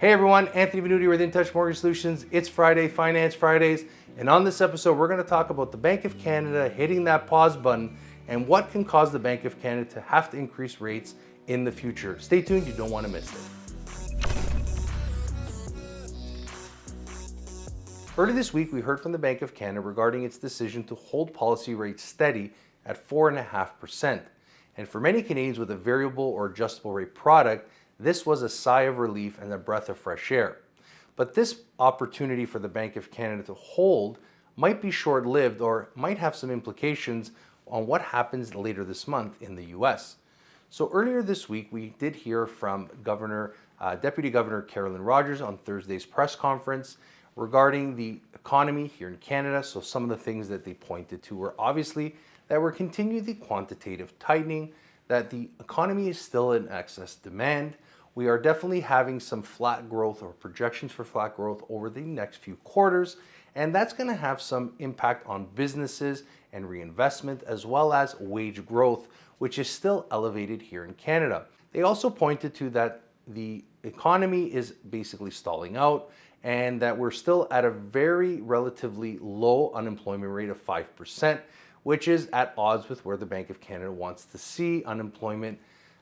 Hey everyone, Anthony Venuto with InTouch Mortgage Solutions. It's Friday, Finance Fridays, and on this episode, we're going to talk about the Bank of Canada hitting that pause button and what can cause the Bank of Canada to have to increase rates in the future. Stay tuned, you don't want to miss it. Early this week, we heard from the Bank of Canada regarding its decision to hold policy rates steady at 4.5%. And for many Canadians with a variable or adjustable rate product, this was a sigh of relief and a breath of fresh air. But this opportunity for the Bank of Canada to hold might be short-lived or might have some implications on what happens later this month in the US. So earlier this week, we did hear from Deputy Governor Carolyn Rogers on Thursday's press conference regarding the economy here in Canada. So some of the things that they pointed to were obviously that we're continuing the quantitative tightening, that the economy is still in excess demand. We are definitely having some flat growth or projections for flat growth over the next few quarters, and that's going to have some impact on businesses and reinvestment as well as wage growth, which is still elevated here in Canada. They also pointed to that the economy is basically stalling out and that we're still at a very relatively low unemployment rate of 5%, which is at odds with where the Bank of Canada wants to see unemployment,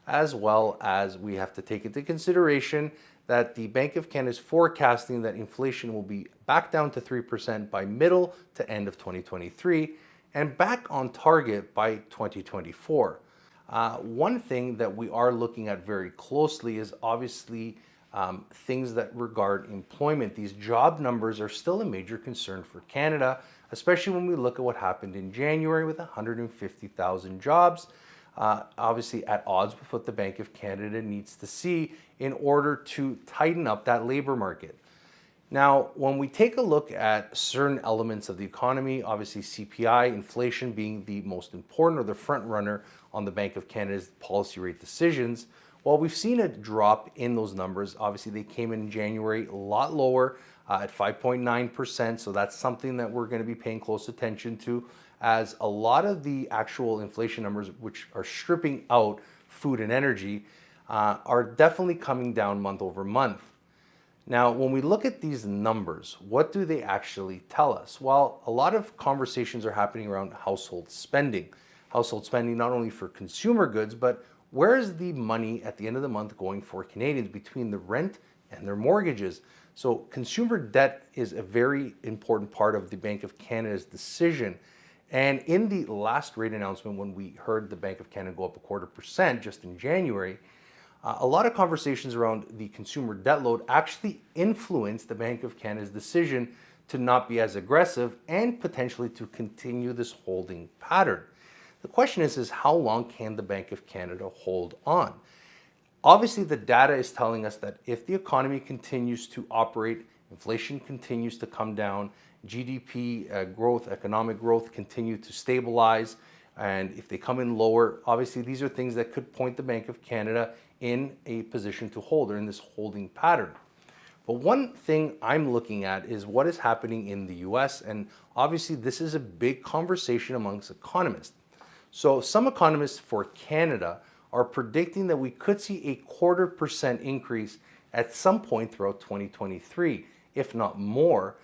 as well as we have to take into consideration that the Bank of Canada is forecasting that inflation will be back down to 3% by middle to end of 2023 and back on target by 2024. One thing that we are looking at very closely is obviously things that regard employment. These job numbers are still a major concern for Canada, especially when we look at what happened in January with 150,000 jobs. Obviously at odds with what the Bank of Canada needs to see in order to tighten up that labor market. Now, when we take a look at certain elements of the economy, obviously CPI, inflation being the most important or the front runner on the Bank of Canada's policy rate decisions, while we've seen a drop in those numbers, obviously they came in January a lot lower at 5.9%. So that's something that we're going to be paying close attention to, as a lot of the actual inflation numbers, which are stripping out food and energy, are definitely coming down month over month. Now, when we look at these numbers, what do they actually tell us? Well, a lot of conversations are happening around household spending. Household spending not only for consumer goods, but where is the money at the end of the month going for Canadians between the rent and their mortgages? So consumer debt is a very important part of the Bank of Canada's decision. And in the last rate announcement, when we heard the Bank of Canada go up 0.25% just in January, a lot of conversations around the consumer debt load actually influenced the Bank of Canada's decision to not be as aggressive and potentially to continue this holding pattern. The question is how long can the Bank of Canada hold on? Obviously, the data is telling us that if the economy continues to operate, inflation continues to come down, GDP growth, economic growth continue to stabilize, and if they come in lower, obviously these are things that could point the Bank of Canada in a position to hold or in this holding pattern. But one thing I'm looking at is what is happening in the US, and obviously this is a big conversation amongst economists. So some economists for Canada are predicting that we could see a 0.25% increase at some point throughout 2023, if not more,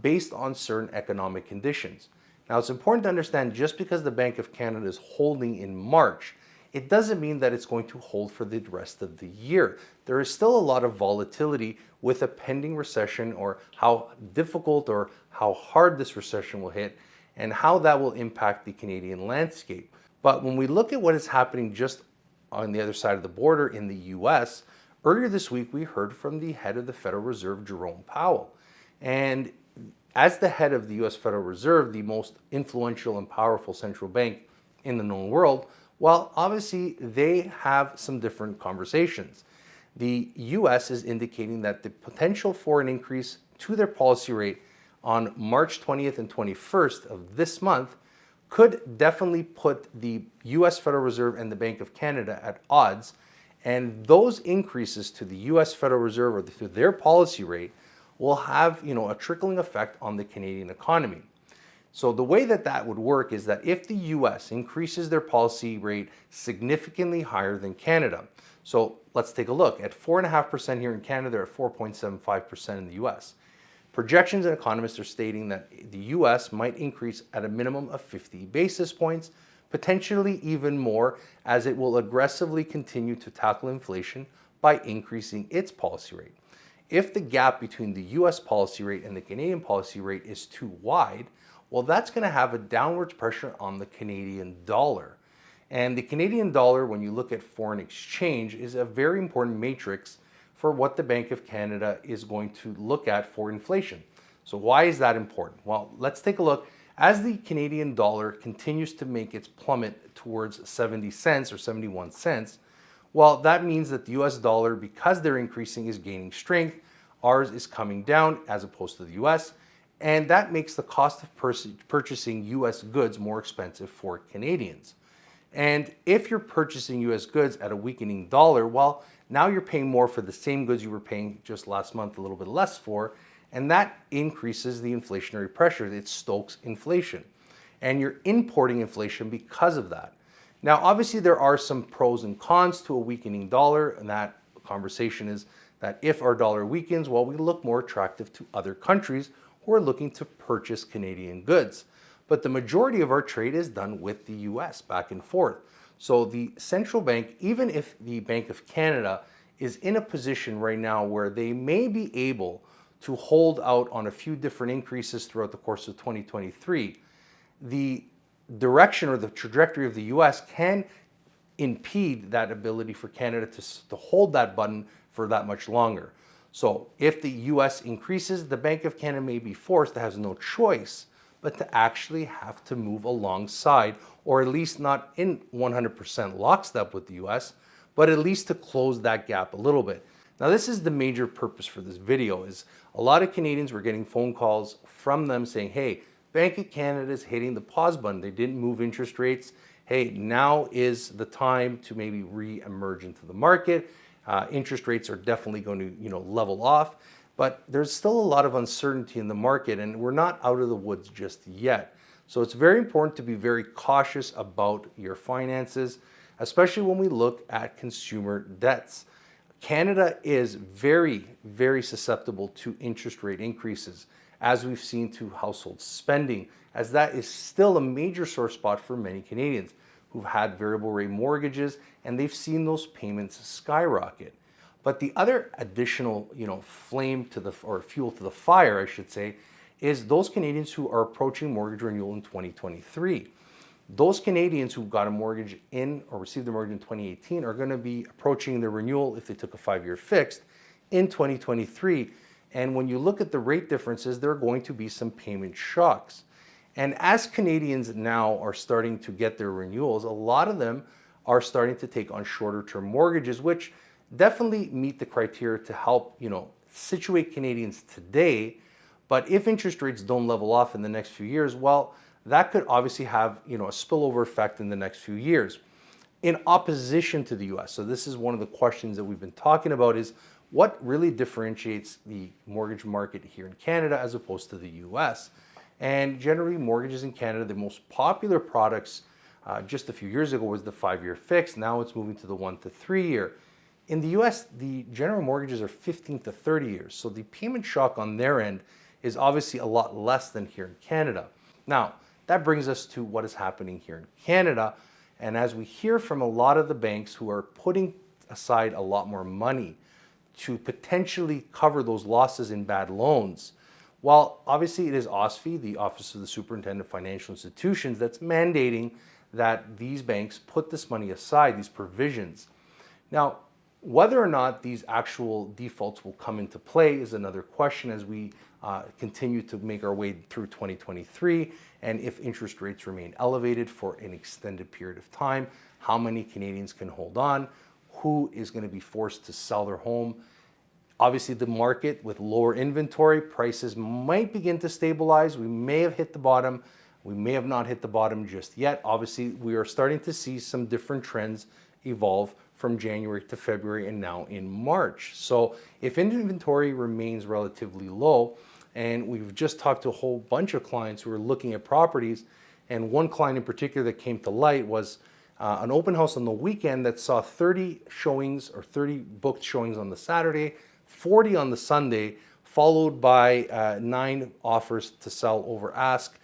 based on certain economic conditions. Now, it's important to understand just because the Bank of Canada is holding in March, it doesn't mean that it's going to hold for the rest of the year. There is still a lot of volatility with a pending recession, or how difficult or how hard this recession will hit and how that will impact the Canadian landscape. But when we look at what is happening just on the other side of the border in the US, earlier this week we heard from the head of the Federal Reserve, Jerome Powell. And as the head of the US Federal Reserve, the most influential and powerful central bank in the known world, well, obviously they have some different conversations. The US is indicating that the potential for an increase to their policy rate on March 20th and 21st of this month could definitely put the US Federal Reserve and the Bank of Canada at odds. And those increases to the US Federal Reserve or to their policy rate will have, a trickling effect on the Canadian economy. So the way that that would work is that if the US increases their policy rate significantly higher than Canada, so let's take a look at 4.5% here in Canada, they're at 4.75% in the US. Projections and economists are stating that the US might increase at a minimum of 50 basis points, potentially even more, as it will aggressively continue to tackle inflation by increasing its policy rate. If the gap between the US policy rate and the Canadian policy rate is too wide, well, that's going to have a downward pressure on the Canadian dollar. And the Canadian dollar, when you look at foreign exchange, is a very important matrix for what the Bank of Canada is going to look at for inflation. So why is that important? Well, let's take a look. As the Canadian dollar continues to make its plummet towards 70 cents or 71 cents, well, that means that the US dollar, because they're increasing, is gaining strength. Ours is coming down as opposed to the US. And that makes the cost of purchasing US goods more expensive for Canadians. And if you're purchasing US goods at a weakening dollar, well, now you're paying more for the same goods you were paying just last month a little bit less for, and that increases the inflationary pressure. It stokes inflation. And you're importing inflation because of that. Now, obviously, there are some pros and cons to a weakening dollar, and that conversation is that if our dollar weakens, well, we look more attractive to other countries who are looking to purchase Canadian goods. But the majority of our trade is done with the US back and forth. So the central bank, even if the Bank of Canada is in a position right now where they may be able to hold out on a few different increases throughout the course of 2023, the direction or the trajectory of the US can impede that ability for Canada to hold that button for that much longer. So if the US increases, the Bank of Canada may be forced to have no choice but to actually have to move alongside, or at least not in 100% lockstep with the US, but at least to close that gap a little bit. Now, this is the major purpose for this video, is a lot of Canadians were getting phone calls from them saying, hey, Bank of Canada is hitting the pause button. They didn't move interest rates. Hey, now is the time to maybe re-emerge into the market. Interest rates are definitely going to, level off, but there's still a lot of uncertainty in the market, and we're not out of the woods just yet. So it's very important to be very cautious about your finances, especially when we look at consumer debts. Canada is very, very susceptible to interest rate increases, as we've seen to household spending, as that is still a major sore spot for many Canadians who've had variable rate mortgages, and they've seen those payments skyrocket. But the other additional, flame to the, or fuel to the fire, I should say, is those Canadians who are approaching mortgage renewal in 2023. Those Canadians who got a mortgage in or received a mortgage in 2018 are going to be approaching their renewal if they took a 5-year fixed in 2023. And when you look at the rate differences, there are going to be some payment shocks. And as Canadians now are starting to get their renewals, a lot of them are starting to take on shorter term mortgages, which definitely meet the criteria to help, situate Canadians today. But if interest rates don't level off in the next few years, well, that could obviously have, a spillover effect in the next few years. In opposition to the US, so this is one of the questions that we've been talking about, is what really differentiates the mortgage market here in Canada as opposed to the US? And generally, mortgages in Canada, the most popular products just a few years ago was the 5-year fix. Now it's moving to the 1 to 3 year. In the US, the general mortgages are 15 to 30 years. So the payment shock on their end is obviously a lot less than here in Canada. Now, that brings us to what is happening here in Canada. And as we hear from a lot of the banks who are putting aside a lot more money to potentially cover those losses in bad loans, while obviously it is OSFI, the Office of the Superintendent of Financial Institutions, that's mandating that these banks put this money aside, these provisions. Now, whether or not these actual defaults will come into play is another question as we continue to make our way through 2023, and if interest rates remain elevated for an extended period of time, how many Canadians can hold on, who is going to be forced to sell their home. Obviously, the market with lower inventory, prices might begin to stabilize. We may have hit the bottom. We may have not hit the bottom just yet. Obviously, we are starting to see some different trends evolve from January to February and now in March. So if inventory remains relatively low And we've just talked to a whole bunch of clients who are looking at properties. And one client in particular that came to light was an open house on the weekend that saw 30 showings or 30 booked showings on the Saturday, 40 on the Sunday, followed by 9 offers to sell over ask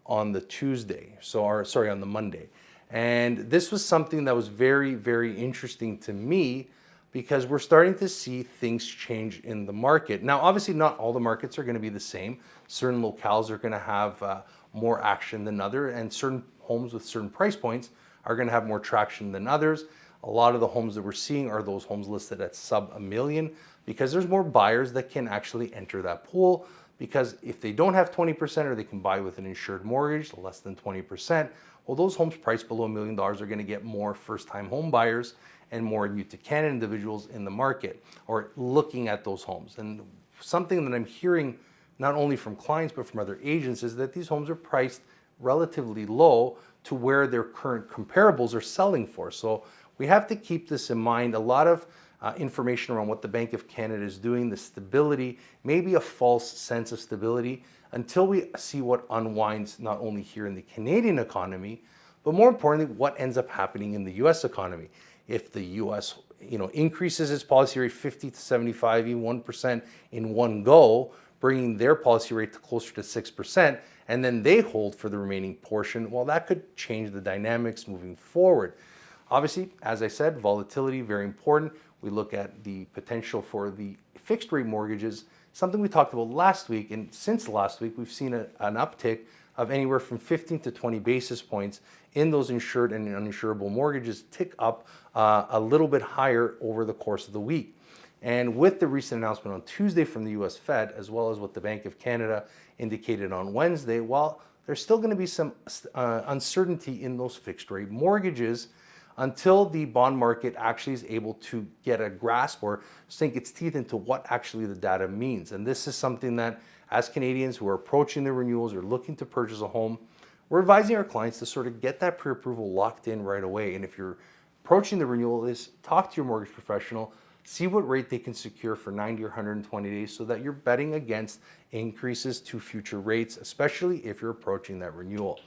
on the Tuesday. On the Monday. And this was something that was very, very interesting to me because we're starting to see things change in the market. Now, obviously, not all the markets are going to be the same. Certain locales are going to have more action than others, and certain homes with certain price points are going to have more traction than others. A lot of the homes that we're seeing are those homes listed at sub $1 million because there's more buyers that can actually enter that pool. Because if they don't have 20% or they can buy with an insured mortgage, less than 20%, well, those homes priced below $1 million are going to get more first-time home buyers and more new to Canada individuals in the market or looking at those homes. And something that I'm hearing not only from clients but from other agents is that these homes are priced relatively low to where their current comparables are selling for. So we have to keep this in mind. A lot of information around what the Bank of Canada is doing, the stability, maybe a false sense of stability until we see what unwinds not only here in the Canadian economy, but more importantly, what ends up happening in the US economy. If the US increases its policy rate 50 to 75, even 1% in one go, bringing their policy rate to closer to 6%, and then they hold for the remaining portion, well, that could change the dynamics moving forward. Obviously, as I said, volatility, very important. We look at the potential for the fixed rate mortgages, something we talked about last week. And since last week, we've seen an uptick of anywhere from 15 to 20 basis points in those insured and uninsurable mortgages, tick up a little bit higher over the course of the week. And with the recent announcement on Tuesday from the US Fed, as well as what the Bank of Canada indicated on Wednesday, well, there's still going to be some uncertainty in those fixed rate mortgages until the bond market actually is able to get a grasp or sink its teeth into what actually the data means. And this is something that as Canadians who are approaching the renewals or looking to purchase a home, we're advising our clients to sort of get that pre-approval locked in right away. And if you're approaching the renewal, is talk to your mortgage professional, see what rate they can secure for 90 or 120 days so that you're betting against increases to future rates, especially if you're approaching that renewal.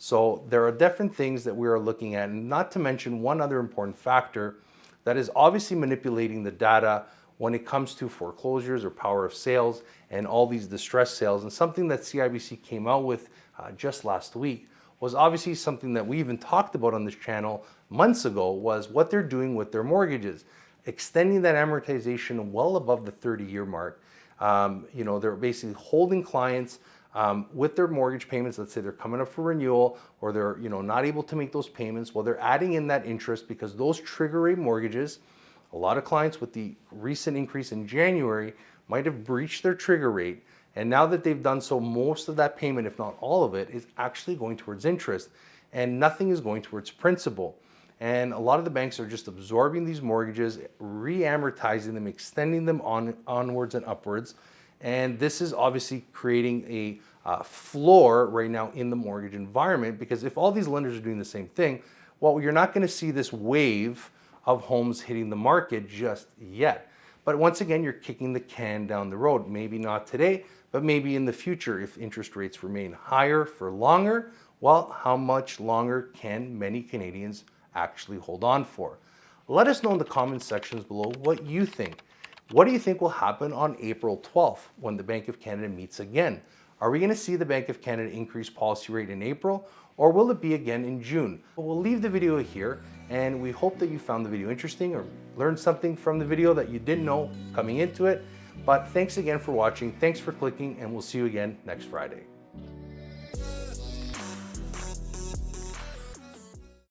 So there are different things that we are looking at, and not to mention one other important factor that is obviously manipulating the data when it comes to foreclosures or power of sales and all these distressed sales. And something that CIBC came out with just last week was obviously something that we even talked about on this channel months ago, was what they're doing with their mortgages, extending that amortization well above the 30-year mark. They're basically holding clients with their mortgage payments. Let's say they're coming up for renewal or they're not able to make those payments. Well, they're adding in that interest because those trigger rate mortgages, a lot of clients with the recent increase in January might have breached their trigger rate. And now that they've done so, most of that payment, if not all of it, is actually going towards interest and nothing is going towards principal. And a lot of the banks are just absorbing these mortgages, re-amortizing them, extending them onwards and upwards. And this is obviously creating a floor right now in the mortgage environment, because if all these lenders are doing the same thing, well, you're not going to see this wave of homes hitting the market just yet. But once again, you're kicking the can down the road. Maybe not today, but maybe in the future if interest rates remain higher for longer. Well, how much longer can many Canadians actually hold on for? Let us know in the comment sections below what you think. What do you think will happen on April 12th when the Bank of Canada meets again? Are we going to see the Bank of Canada increase policy rate in April, or will it be again in June? We'll leave the video here, and we hope that you found the video interesting or learned something from the video that you didn't know coming into it. But thanks again for watching, thanks for clicking, and we'll see you again next Friday.